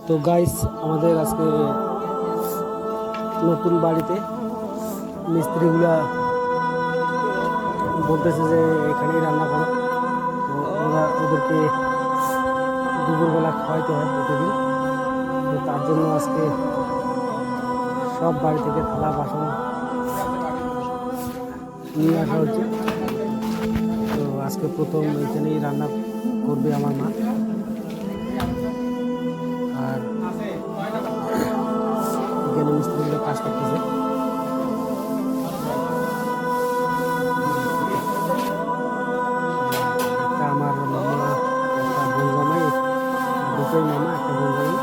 তো গাইস, আমাদের আজকে নতুন বাড়িতে মিস্ত্রিগুলা বলতেছে যে এখানেই রান্না করো। তো ওদেরকে দুপুরবেলা খাওয়াইতে হয় প্রতিদিন। তো তার জন্য আজকে সব বাড়ি থেকে থালা বাসন নিয়ে আসা হচ্ছে। তো আজকে প্রথম এখানেই রান্না করবে আমার মা। আর এখানে মিস্ত্রিগুলো কাজ করতেছে। একটা আমার মামা, একটা বোন জামাই, দুটোই মামা, একটা বোন জামাই,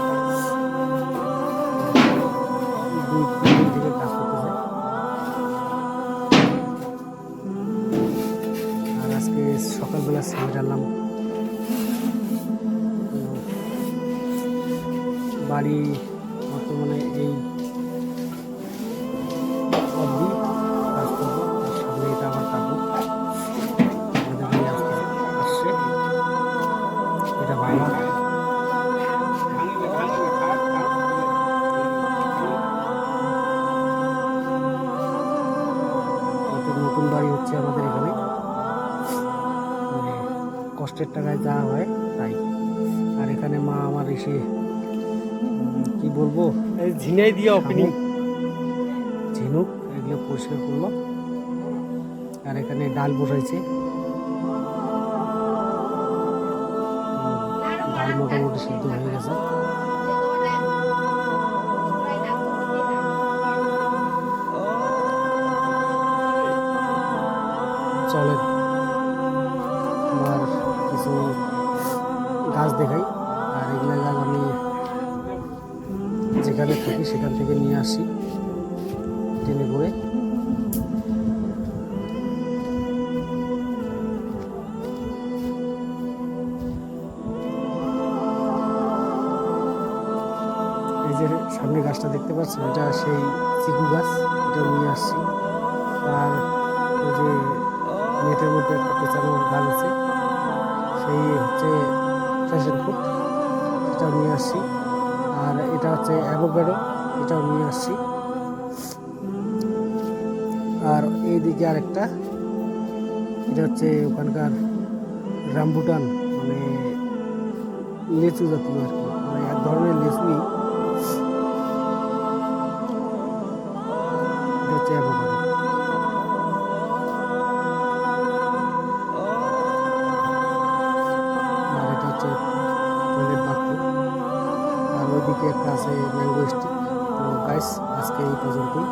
2-3 দিন থেকে কাজ করতেছে। আর আজকে সকালবেলা সেরে ডাললাম। বাড়ি বর্তমানে এই অবধি কাজ করবো। সামনে এটা আবার কাটবো। আসছে এটা বাইরে। নতুন বাড়ি হচ্ছে আমাদের এখানে, মানে কষ্টের টাকায় যা হয় তাই। আর এখানে মা আমার এসে কি বলবো, এই ঝিনাই দিয়ে ওপেনিং ঝিনুক এগুলো পরিষ্কার করলো। আর এখানে ডাল বসাইছে। ডাল মোটামুটি সিদ্ধ হয়ে গেছে। চলেন আমার কিছু গাছ দেখাই। আর এগুলো গাছ আমি যেখানে থাকি সেখান থেকে নিয়ে আসি ট্রেনে করে। এই যে সামনে গাছটা দেখতে পাচ্ছেন, এটা সেই চিকু গাছ, এটা নিয়ে আসছি। আর ওই যে নেটের মধ্যে একটা পেঁচানো গাছ আছে, সেই হচ্ছে ফ্যাশন ফুড, এটাও নিয়ে আসছি। আর এটা হচ্ছে অ্যাভোকাডো, এটাও নিয়ে আসছি। আর এইদিকে আরেকটা, এটা হচ্ছে ওখানকার রামবুটান, মানে লিচু জাতীয় আর কি, মানে এক ধরনের লিচুই। এটা হচ্ছে অ্যাভোকাডো। আর এটা হচ্ছে টয়লেট বাথরুম। আর ওইদিকে একটা আছে ম্যাঙ্গো স্টিক। তো গাইস, আজকে এই পর্যন্তই।